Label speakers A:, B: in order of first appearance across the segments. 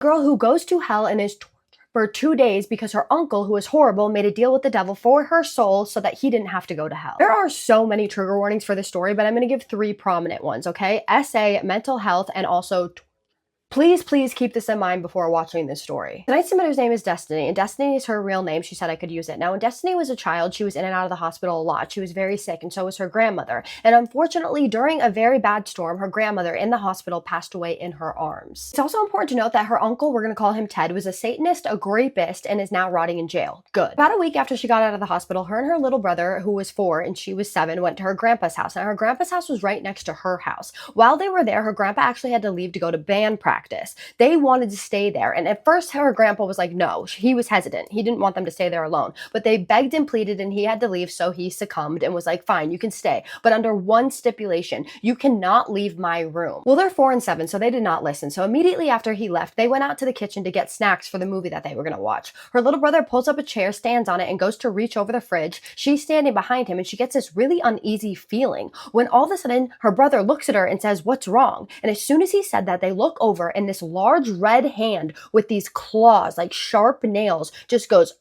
A: Girl who goes to hell and is for 2 days because her uncle, who is horrible, made a deal with the devil for her soul so that he didn't have to go to hell. There are so many trigger warnings for this story, but I'm going to give 3 prominent ones, okay? SA, mental health, and also please keep this in mind before watching this story. Tonight's submitter's name is Destiny, and Destiny is her real name. She said I could use it. Now, when Destiny was a child, she was in and out of the hospital a lot. She was very sick, and so was her grandmother. And unfortunately, during a very bad storm, her grandmother in the hospital passed away in her arms. It's also important to note that her uncle, we're going to call him Ted, was a Satanist, a rapist, and is now rotting in jail. Good. About a week after she got out of the hospital, her and her little brother, who was 4 and she was 7, went to her grandpa's house. Now, her grandpa's house was right next to her house. While they were there, her grandpa actually had to leave to go to band practice. They wanted to stay there, and at first her grandpa was like, no, he was hesitant. He didn't want them to stay there alone, but they begged and pleaded and he had to leave, so he succumbed and was like, fine, you can stay, but under one stipulation: you cannot leave my room. Well, they're 4 and 7, so they did not listen. So immediately after he left, they went out to the kitchen to get snacks for the movie that they were going to watch. Her little brother pulls up a chair, stands on it, and goes to reach over the fridge. She's standing behind him and she gets this really uneasy feeling when all of a sudden her brother looks at her and says, what's wrong? And as soon as he said that, they look over and this large red hand with these claws, like sharp nails, just goes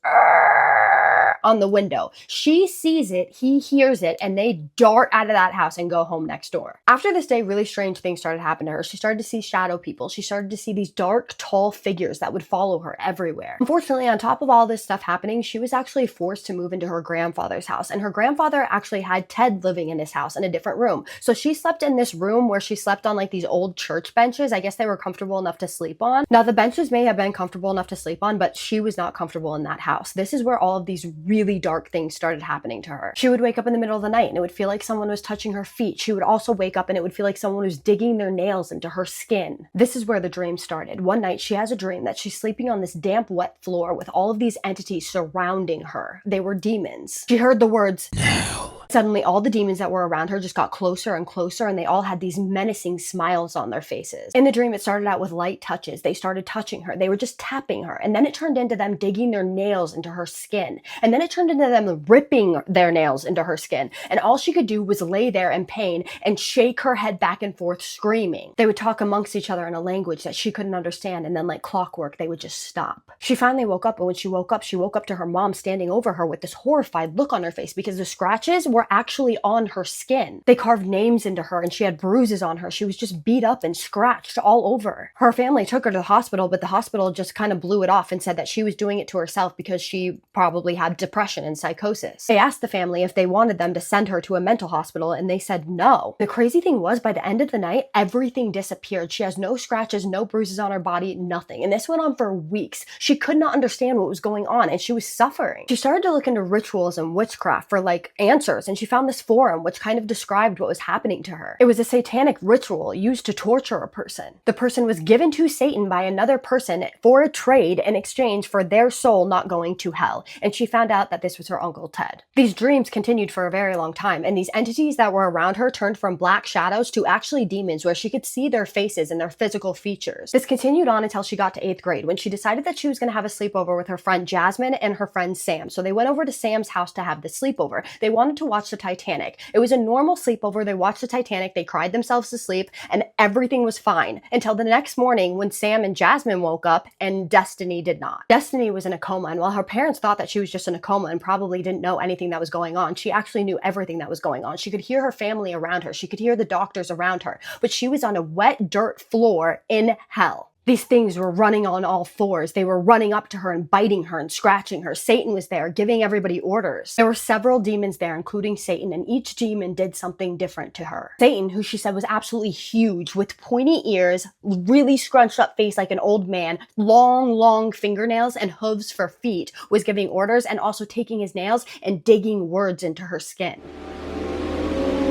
A: on the window. She sees it, he hears it, and they dart out of that house and go home next door. After this day, really strange things started happening to her. She started to see shadow people. She started to see these dark, tall figures that would follow her everywhere. Unfortunately, on top of all this stuff happening, she was actually forced to move into her grandfather's house, and her grandfather actually had Ted living in his house in a different room. So she slept in this room where she slept on like these old church benches. I guess they were comfortable enough to sleep on. Now, the benches may have been comfortable enough to sleep on, but she was not comfortable in that house. This is where all of these really dark things started happening to her. She would wake up in the middle of the night and it would feel like someone was touching her feet. She would also wake up and it would feel like someone was digging their nails into her skin. This is where the dream started. One night she has a dream that she's sleeping on this damp, wet floor with all of these entities surrounding her. They were demons. She heard the words, "No." Suddenly, all the demons that were around her just got closer and closer, and they all had these menacing smiles on their faces. In the dream, it started out with light touches. They started touching her. They were just tapping her. And then it turned into them digging their nails into her skin. And then it turned into them ripping their nails into her skin. And all she could do was lay there in pain and shake her head back and forth, screaming. They would talk amongst each other in a language that she couldn't understand, and then like clockwork, they would just stop. She finally woke up, and when she woke up to her mom standing over her with this horrified look on her face because the scratches were actually on her skin. They carved names into her and she had bruises on her. She was just beat up and scratched all over. Her family took her to the hospital, but the hospital just kind of blew it off and said that she was doing it to herself because she probably had depression and psychosis. They asked the family if they wanted them to send her to a mental hospital, and they said no. The crazy thing was, by the end of the night, everything disappeared. She has no scratches, no bruises on her body, nothing. And this went on for weeks. She could not understand what was going on, and she was suffering. She started to look into rituals and witchcraft for like answers, and she found this forum which kind of described what was happening to her. It was a satanic ritual used to torture a person. The person was given to Satan by another person for a trade in exchange for their soul not going to hell, and she found out that this was her Uncle Ted. These dreams continued for a very long time, and these entities that were around her turned from black shadows to actually demons where she could see their faces and their physical features. This continued on until she got to 8th grade, when she decided that she was going to have a sleepover with her friend Jasmine and her friend Sam. So they went over to Sam's house to have the sleepover. They wanted to watch the Titanic. It was a normal sleepover. They watched the Titanic, they cried themselves to sleep, and everything was fine until the next morning when Sam and Jasmine woke up and Destiny did not. Destiny was in a coma, and while her parents thought that she was just in a coma and probably didn't know anything that was going on, she actually knew everything that was going on. She could hear her family around her. She could hear the doctors around her, but she was on a wet dirt floor in hell. These things were running on all fours. They were running up to her and biting her and scratching her. Satan was there, giving everybody orders. There were several demons there, including Satan, and each demon did something different to her. Satan, who she said was absolutely huge, with pointy ears, really scrunched up face like an old man, long fingernails, and hooves for feet, was giving orders and also taking his nails and digging words into her skin.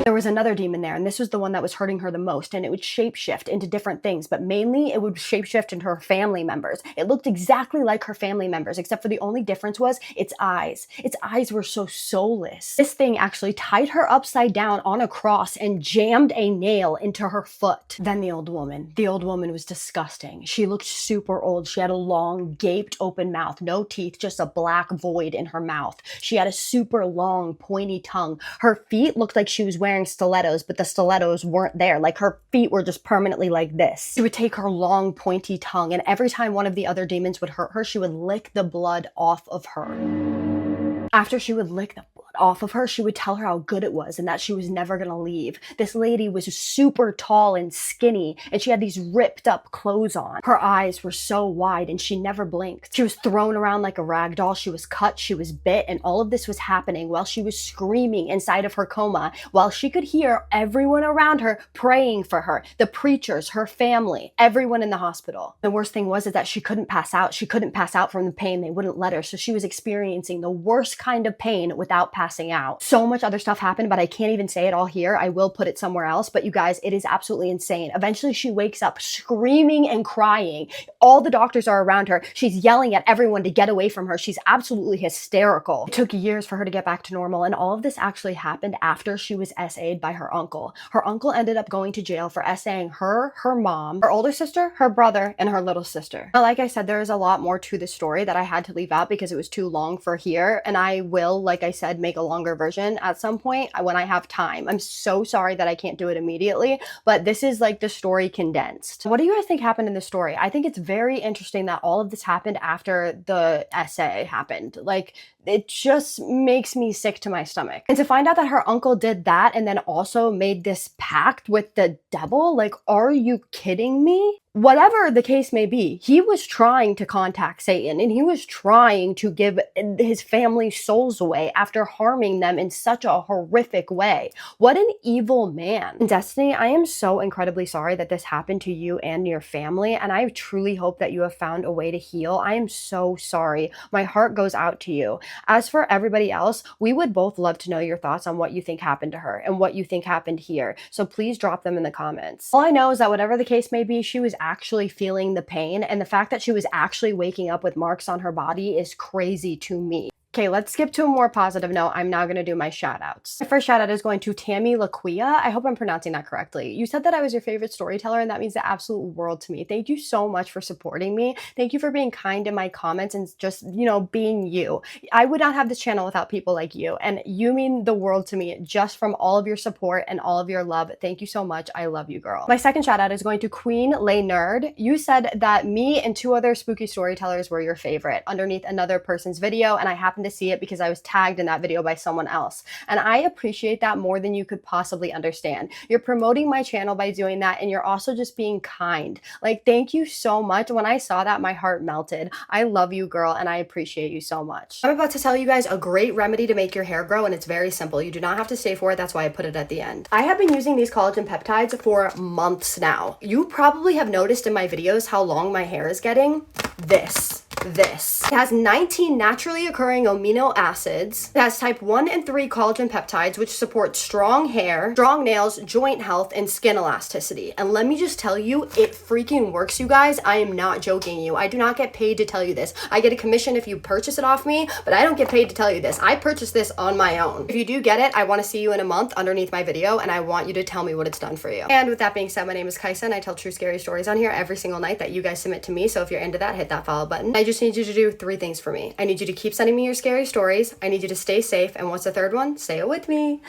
A: There was another demon there, and this was the one that was hurting her the most, and it would shapeshift into different things, but mainly it would shapeshift into her family members. It looked exactly like her family members, except for the only difference was its eyes. Its eyes were so soulless. This thing actually tied her upside down on a cross and jammed a nail into her foot. Then the old woman. The old woman was disgusting. She looked super old. She had a long, gaped open mouth, no teeth, just a black void in her mouth. She had a super long, pointy tongue. Her feet looked like she was wearing wearing stilettos, but the stilettos weren't there. Like her feet were just permanently like this. She would take her long pointy tongue, and every time one of the other demons would hurt her, she would lick the blood off of her. After she would lick the blood off of her, she would tell her how good it was and that she was never gonna leave. This lady was super tall and skinny, and she had these ripped up clothes on. Her eyes were so wide and she never blinked. She was thrown around like a rag doll. She was cut, she was bit, and all of this was happening while she was screaming inside of her coma, while she could hear everyone around her praying for her, the preachers, her family, everyone in the hospital. The worst thing was is that she couldn't pass out. She couldn't pass out from the pain. They wouldn't let her, so she was experiencing the worst kind of pain without passing out. So much other stuff happened, but I can't even say it all here. I will put it somewhere else, but you guys, it is absolutely insane. Eventually she wakes up screaming and crying. All the doctors are around her. She's yelling at everyone to get away from her. She's absolutely hysterical. It took years for her to get back to normal, and all of this actually happened after she was SA'd by her uncle. Her uncle ended up going to jail for SAing her, her mom, her older sister, her brother, and her little sister. Now, like I said, there is a lot more to the story that I had to leave out because it was too long for here, and I will, like I said, make a longer version at some point when I have time. I'm so sorry that I can't do it immediately, but this is like the story condensed. What do you guys think happened in the story? I think it's very interesting that all of this happened after the SA happened. Like, it just makes me sick to my stomach. And to find out that her uncle did that and then also made this pact with the devil, like, are you kidding me? Whatever the case may be, he was trying to contact Satan, and he was trying to give his family's souls away after harming them in such a horrific way. What an evil man. Destiny, I am so incredibly sorry that this happened to you and your family, and I truly hope that you have found a way to heal. I am so sorry. My heart goes out to you. As for everybody else, we would both love to know your thoughts on what you think happened to her and what you think happened here. So please drop them in the comments. All I know is that whatever the case may be, she was actually feeling the pain, and the fact that she was actually waking up with marks on her body is crazy to me. Okay, let's skip to a more positive note. I'm now going to do my shout outs. My first shout out is going to Tammy Laquia. I hope I'm pronouncing that correctly. You said that I was your favorite storyteller, and that means the absolute world to me. Thank you so much for supporting me. Thank you for being kind in my comments and just, you know, being you. I would not have this channel without people like you, and you mean the world to me just from all of your support and all of your love. Thank you so much. I love you, girl. My second shout out is going to Queen Lay Nerd. You said that me and 2 other spooky storytellers were your favorite underneath another person's video, and I happened to see it because I was tagged in that video by someone else. And I appreciate that more than you could possibly understand. You're promoting my channel by doing that, and you're also just being kind. Like, thank you so much. When I saw that, my heart melted. I love you, girl, and I appreciate you so much. I'm about to tell you guys a great remedy to make your hair grow, and it's very simple. You do not have to stay for it. That's why I put it at the end. I have been using these collagen peptides for months now. You probably have noticed in my videos how long my hair is getting. This. It has 19 naturally occurring amino acids. It has type 1 and 3 collagen peptides, which support strong hair, strong nails, joint health, and skin elasticity. And let me just tell you, it freaking works, you guys. I am not joking you. I do not get paid to tell you this. I get a commission if you purchase it off me, but I don't get paid to tell you this. I purchased this on my own. If you do get it, I want to see you in a month underneath my video, and I want you to tell me what it's done for you. And with that being said, my name is Kaisa, and I tell true scary stories on here every single night that you guys submit to me. So if you're into that, hit that follow button. I just need you to do 3 things for me. I need you to keep sending me your scary stories. I need you to stay safe. And what's the third one? Say it with me.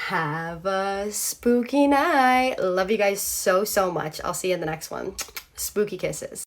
A: Have a spooky night. Love you guys so, so much. I'll see you in the next one. Spooky kisses.